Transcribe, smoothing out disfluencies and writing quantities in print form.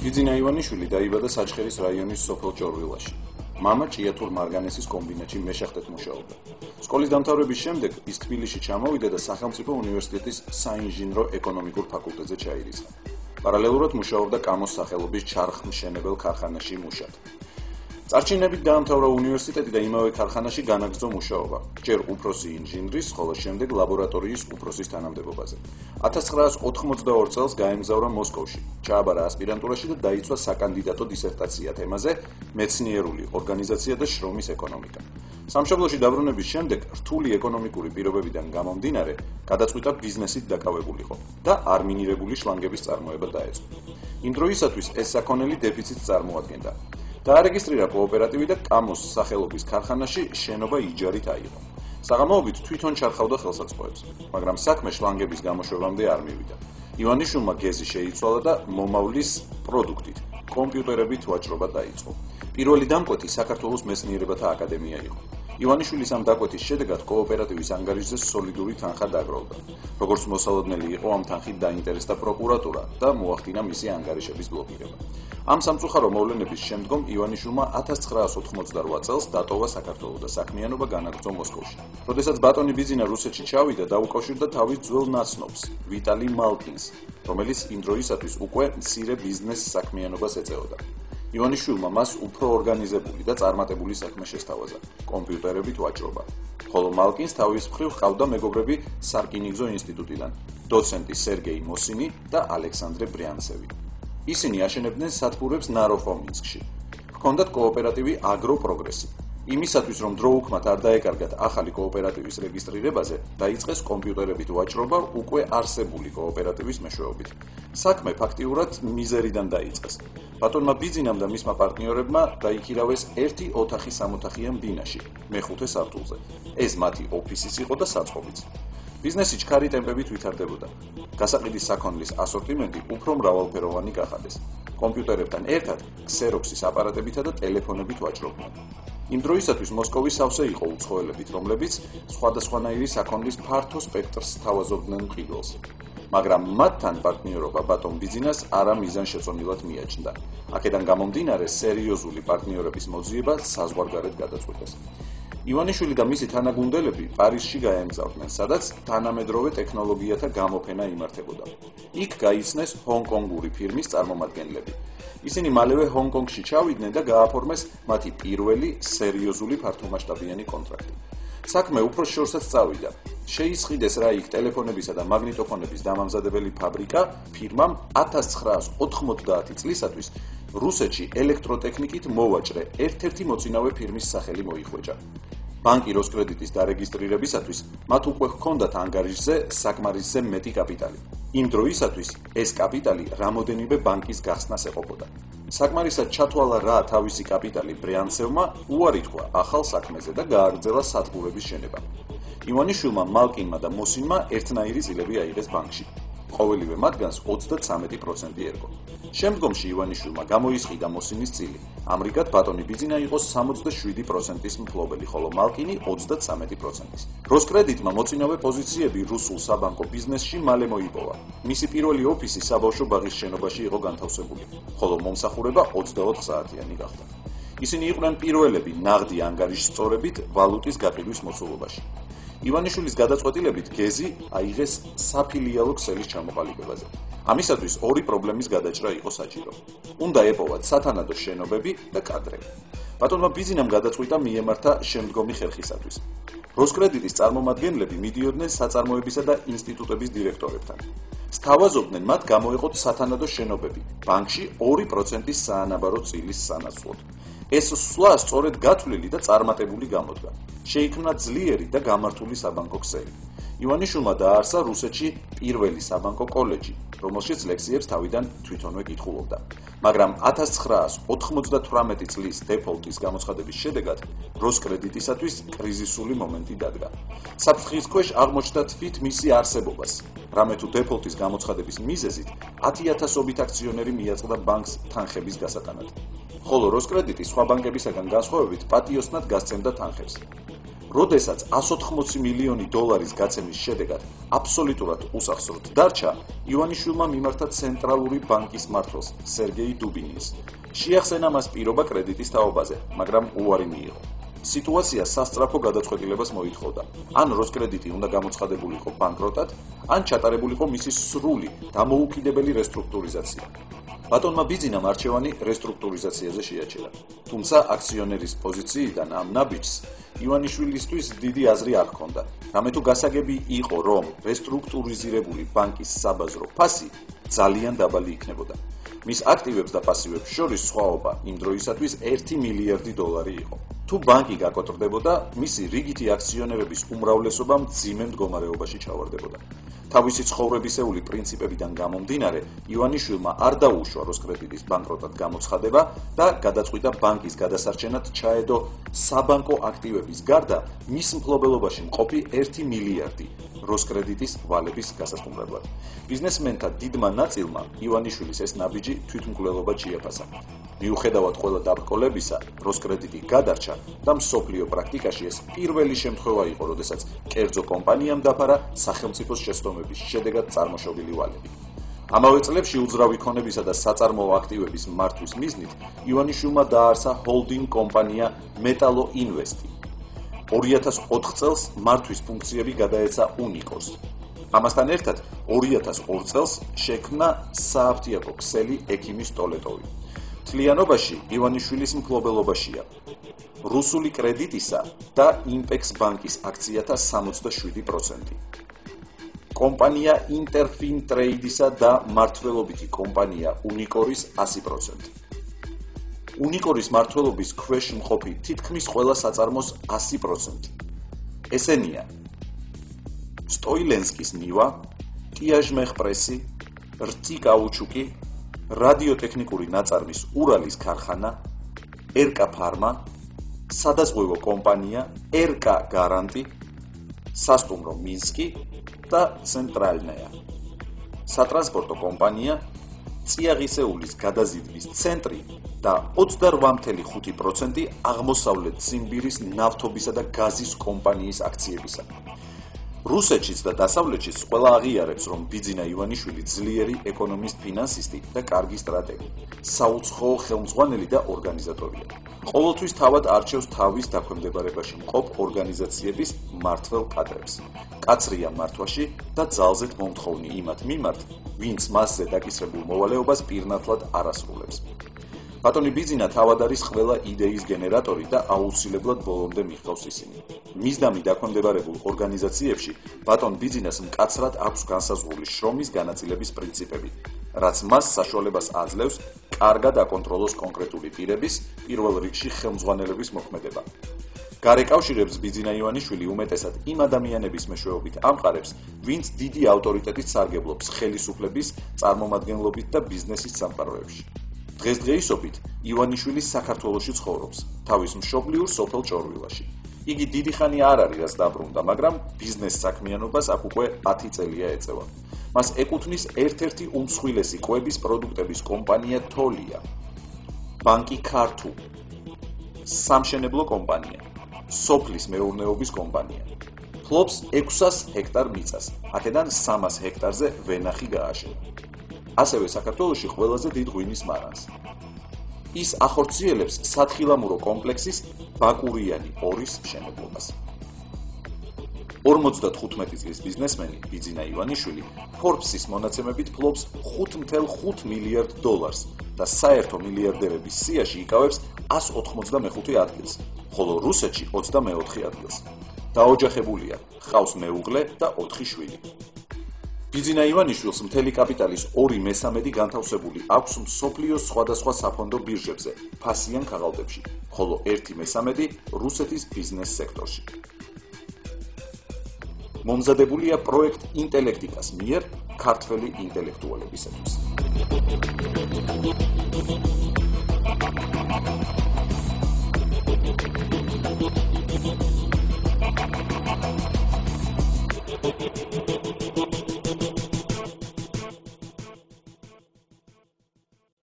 ბიძინა ივანიშვილი დაიბადა საჩხერის რაიონის სოფელ ჭორვილაში. მამა ჭიათურ მარგანესის კომბინატში მეშახტედ მუშაობდა. სკოლის დამთავრების შემდეგ ის თბილისში ჩამოვიდა და სახელმწიფო უნივერსიტეტის საინჟინრო ეკონომიკურ ფაკულტეტზე ჩაირიცხა. პარალელურად მუშაობდა კამოს სახელობის ჩარხმშენებელ ქარხანაში მუშად. წარჩინებით დაამთავრა უნივერსიტეტი და იმავე ქარხანაში განაგრძო მუშაობა, ჯერ უფროსი ინჟინრის, ხოლო შემდეგ ლაბორატორიის უფროსის თანამდებობაზე. 1982 წელს გაემგზავრა მოსკოვში, ჩააბარა ასპირანტურაში და დაიცვა საკანდიდატო დისერტაცია თემაზე მეცნიერული ორგანიზაცია და შრომის ეკონომიკა. სამშობლოში დაბრუნების შემდეგ რთული ეკონომიკური პირობებიდან გამომდინარე, გადაწყვიტა ბიზნესით დაკავებულიყო და არმინირებული შლანგების წარმოება დაეწყო. იმ დროისათვის ეს საქონელი დეფიციტს წარმოადგენდა. დაარეგისტრირა კოოპერატივი და კამოს სახელობის ქარხანაში შენობა იჯარით აიღო. საღამოობით თვითონ ჩარხავდა ხელსაწყოებს, მაგრამ საქმე შლანგების გამოშვებამდე არ მივიდა. ივანიშვილმა გეზი შეიცვალა და მომავლის პროდუქტით, კომპიუტერებით ვაჭრობა დაიწყო. პირველი დამკვეთი საქართველოს მეცნიერებათა აკადემია იყო. ივანიშვილის ამ დაკვეთის შედეგად კოოპერატივის ანგარიშზე სოლიდური თანხა დაგროვდა. როგორც მოსალოდნელი იყო, ამ თანხით დაინტერესდა პროკურატურა და მოახდინა მისი ანგარიშების ბლოკირება. ამ სამწუხარო მოვლენების შემდგომ ივანიშვილმა 1988 წელს დატოვა საქართველო და საქმიანობა განაგრძო მოსკოვში. როდესაც ბატონი ბიძინა რუსეთში ჩავიდა, დაუკავშირდა თავის ძველ ნაცნობს, ვიტალი მალკინს, რომელიც იმ დროისათვის უკვე მცირე ბიზნეს საქმიანობას ეწეოდა. ივანიშვილმა მას უფრო ორგანიზებული და წარმატებული საქმე შესთავაზა, კომპიუტერებით ვაჭრობა. ხოლო მალკინს თავის მხრივ ჰყავდა მეგობრები სარკინიგზო ინსტიტუტიდან, დოცენტი სერგეი მოსინი და ალექსანდრე ბრიანცევი. ისინი აშენებდნენ სათბურებს ნაროხომინსკში. ჰქონდათ კოოპერატივი აგროპროგრესი. იმისათვის, რომ დრო უკმათ არ დაეკარგათ ახალი კოოპერატივის რეგისტრირებაზე, დაიწყეს კომპიუტერებით ვაჭრობა უკვე არსებული კოოპერატივის მეშვეობით. საქმე ფაქტიურად მიზერიდან დაიწყეს. ბატონმა ბიძინამ და მისმა პარტნიორებმა დაიქირავეს ერთი ოთახი სამოთახიან ბინაში, მეხუთე სართულზე. ეს მათი ოფისიც იყო და საწყობიც. ბიზნესი ჩქარი ტემპებით ვითარდებოდა. გასაყიდის საქონლის ასორტიმენტი უფრო მრავალფეროვანი გახადეს. კომპიუტერებთან ერთად ქსეროქსის აპარატებითა და ტელეფონებით ვაჭრობდნენ. იმ დროისათვის მოსკოვი სავსე იყო უცხოელებით, რომლებიც სხვადასხვანაირი საქონლის ფართო სპექტრს თავაზობდნენ მყიდველს. მაგრამ მათთან პარტნიორობა ბატონ ბიძინას არა მიზანშეწონილად მიაჩნდა. აქედან გამომდინარე, სერიოზული პარტნიორების მოძიება საზღვარგარეთ გადაწყვიტეს. ივანიშვილი და მისი თანაგუნდელები პარიზში გაემგზავრდნენ, სადაც თანამედროვე ტექნოლოგიათა გამოფენა იმართებოდა. იქ გაიცნეს ჰონკონგური ფირმის წარმომადგენლები. ისინი მალევე ჰონკონგში ჩავიდნენ და გააფორმეს მათი პირველი სერიოზული ფართომასშტაბიანი კონტრაქტი. საქმე უფროს შორსაც წავიდა. შეისყიდეს რა იქ ტელეფონებისა და მაგნიტოფონების დამამზადებელი ფაბრიკა ფირმამ 1990 წლისათვის რუსეთში ელექტროტექნიკით მოვაჭრე ერთ-ერთი მოწინავე ფირმის სახელი მოიხვეჭა. ბანკი როსკრედიტის დარეგისტრირებისათვის მათ უკვე ჰქონდათ ანგარიშზე საკმარისზე მეტი კაპიტალი. იმ დროისათვის ეს კაპიტალი რამოდენიმე ბანკის გახსნას ეყოფოდა. საკმარისად ჩათვალა რა თავისი კაპიტალი ბრიანცევმა, უარი თქვა ახალ საქმეზე და გააგრძელა სათბურების შენება. ივანიშვილმა, მალკინმა და მოსინმა ერთნაირი წილები აიღეს ბანკში. ყოველივე მათგანს 33% ერგო. შემდგომში ივანიშვილმა გამოისყიდა მოსინის წილი. ამრიგად ბატონი ბიძინა იყო 67%-ის მფლობელი, ხოლო მალკინი 33%-ის. როსკრედიტმა მოწინავე პოზიციები რუსულ საბანკო ბიზნესში მალე მოიპოვა. მისი პირველი ოფისი საბავშვო ბაღის შენობაში იყო განთავსებული, ხოლო მომსახურება 24 საათიანი გახდა. ისინი იყვნენ პირველები ნაღდი ანგარიშს სწორებით ვალუტის გაყიდვის მოცულობაში. ივანიშვილის გადაწყვეტილებით გეზი აიღეს საფილიალო ქსელის ჩამოყალიბებაზე. ამისათვის ორი პრობლემის გადაჭრა იყო საჭირო. უნდა ეპოვათ სათანადო შენობები და კადრები. ბატონმა ბიძინამ გადაწყვიტა მიემართა შემდგომი ხერხისათვის. როსკრედიტის წარმომადგენლები მიდიოდნენ საწარმოებისა და ინსტიტუტების დირექტორებთან. სთავაზობდნენ მათ გამოეყოთ სათანადო შენობები ბანკში 2%-ის საანაბარო წილის სანაცვლოდ. ეს სვლა სწორედ გათვლილი და წარმატებული გამოდგა. შეიქმნა ძლიერი და გამართული საბანკო ქსელი. ივანიშვილმა დააარსა რუსეთში პირველი საბანკო კოლეჯი, რომელშიც ლექციებს თავიდან თვითონვე კითხულობდა. მაგრამ 1998 წლის დეფოლტის გამოცხადების შედეგად როსკრედიტისათვის კრიზისული მომენტი დადგა. საფრთხის ქვეშ აღმოჩნდა თვით მისი არსებობას, რამე თუ დეფოლტის გამოცხადების მიზეზით 10,000-ობით აქციონერი მიაწყდა ბანკს თანხების გასატანად. ხოლო როსკრედიტი სხვა ბანკებისაგან განსხვავებით პატიოსნად გასცემდა თანხებს. როდესაც 180 მილიონი დოლარის გაცემის შედეგად აბსოლუტურად უსახსროდ დარჩა, ივანიშვილმა მიმართა ცენტრალური ბანკის მმართველს სერგეი დუბინინს. შეახსენა მას პირობა კრედიტის თაობაზე, მაგრამ უარი მიიღო. სიტუაცია სასწრაფო გადაწყვეტილებას მოითხოვდა. ან როსკრედიტი უნდა გამოცხადებულიყო ბანკროტად, ან ჩატარებულიყო მისი სრული დამოუკიდებელი რესტრუქტურიზაცია. ბატონმა ბიძინამ არჩევანი რესტრუქტურიზაციაზე შეაჩერა. თუმცა აქციონერის პოზიციიდან ამ ნაბიჯს ივანიშვილისთვის დიდი აზრი არ ჰქონდა. რამე თუ გასაგები იყო, რომ რესტრუქტურიზირებული ბანკის საბაზრო ფასი ძალიან დაბალი იქნებოდა. მის აქტივებს და პასივებს შორის სხვაობა იმ დროისათვის 1 მილიარდი დოლარი იყო. თუ ბანკი გაკოტრდებოდა, მისი რიგითი აქციონერების უმრავლესობა მძიმე მდგომარეობაში ჩავარდებოდა. თავისი ცხოვრებისეული პრინციპებიდან გამომდინარე, ივანიშვილმა არ დაუშვა როსკრედიტის ბანკროტად გამოცხადება და გადაწყვიტა ბანკის გადასარჩენად ჩაედო საბანკო აქტივების გარდა მის მფლობელობაში მყოფი 1 მილიარდი როსკრედიტის ვალების გასასტუმრებლად. ბიზნესმენთა დიდმა ნაწილმა ივანიშვილის ეს ნაბიჯი თვითმკვლელობად შეაფასა. მიუხედავად ყველა დაბრკოლებისა, როსკრედიტი გადარჩა და მსოფლიო პრაქტიკაში ეს პირველი შემთხვევა იყო, როდესაც კერძო კომპანიამ დაფარა სახელმწიფოს შეცდომების შედეგად წარმოშობილი ვალები. ამავე წლებში უძრავი ქონებისა და საწარმოო აქტივების მართვის მიზნით ივანიშვილმა დააარსა ჰოლდინგ კომპანია მეტალო ინვესტი. 2004 წელს მართვის ფუნქციები გადაეცა უნიკოს. ამასთან ერთად 2002 წელს შექმნა სააფთიაქო ქსელი ექიმის ტოლეტოვი. მთლიანობაში ივანიშვილის მფლობელობაშია რუსული კრედიტისა და იმპექს ბანკის აქციათა 67%. კომპანია ინტერფინ ტრეიდისა და მმართველობითი კომპანია უნიკორის 100%. უნიკორის მმართველობის ქვეშ მყოფი თითქმის ყველა საწარმოს 100%. ესენია სტოილენსკის ნივა, ტიაჟმეხ პრესი, რტი კაუჩუკი, რადიოტექნიკური ნაწარმის ურალის ქარხანა, ერკა ფარმა, სადაზღვევო კომპანია, ერკა გარანტი, სასტუმრო მინსკი და ცენტრალნეა. სატრანსპორტო კომპანია, წიაღისეულის გადაზიდვის ცენტრი და 28.5% აღმოსავლეთ ციმბირის ნავთობისა და გაზის კომპანიის აქციებისა. რუსეთშიც და დასავლეთშიც ყველა აღიარებს, რომ ბიძინა ივანიშვილი ძლიერი ეკონომისტ ფინანსისტი და კარგი სტრატეგი, საუცხოო ხელმძღვანელი და ორგანიზატორია. ყოველთვის თავად არჩევს თავის დაქვემდებარებაში მყოფ ორგანიზაციების მმართველ კადრებს. კაცრია მართვაში და ძალზედ მომთხოვნი იმათ მიმართ, ვინც მასზე დაკისრებულ მოვალეობას პირნათლად არ ასრულებს. ბატონი ბიძინა თავად არის ყველა იდეის გენერატორი და აუცილებლად ბოლომდე მიჰყავს ისინი. მისდამი დაქვემდებარებულ ორგანიზაციებში ბატონ ბიძინას მკაცრად აქვს განსაზღვრული შრომის განაწილების პრინციპები, რაც მას საშუალებას აძლევს კარგად აკონტროლოს კონკრეტული პირების, პირველ რიგში ხელმძღვანელების მოქმედება. გარეკავშირებს ბიძინა ივანიშვილი უმეტესად იმ ადამიანების მეშვეობით ამყარებს, ვინც დიდი ავტორიტეტით სარგებლობს ხელისუფლების, წარმომადგენლობით და ბიზნესის სამყაროებში. დღესდღეობით ივანიშვილი საქართველოში ცხოვრობს, თავის მშობლიურ სოფელ ჭორვილაში. იგი დიდი ხანი არ არის რაც დაბრუნდა, მაგრამ ბიზნეს საქმიანობას აქ უკვე 10 წელია ეწევა. მას ეკუთვნის ერთ-ერთი უმსხვილესი კვების პროდუქტების კომპანია თოლია, ბანკი ქართუ, სამშენებლო კომპანია, სოფლის მეურნეობის კომპანია. ფლობს 600 ჰექტარ მიწას, აქედან 300 ჰექტარზე ვენახი გააშენა. ასევე საქართველოში ყველაზე დიდ ღვინის მარანს. ის ახორციელებს სათხილამურო კომპლექსის ბაკურიანი 2-ის მშენებლობას. 55 წლის ბიზნესმენი ბიძინა ივანიშვილი Forbes-ის მონაცემებით ფლობს $5.5 მილიარდ და საერთო მილიარდერების სიაში იკავებს 185 ადგილს, ხოლო რუსეთში 24 ადგილს. დაოჯახებულია, ჰყავს მეუღლე და 4 შვილი. ბიძინა ივანიშვილს მთელი კაპიტალის 2/3 განთავსებული აქვს მსოფლიოს სხვადასხვა საფონდო ბირჟებზე, ფასიან ქაღალდებში, ხოლო 1/3 რუსეთის ბიზნეს სექტორში. მომზადებულია პროექტ ინტელექტიკას მიერ ქართველი ინტელექტუალებისათვის.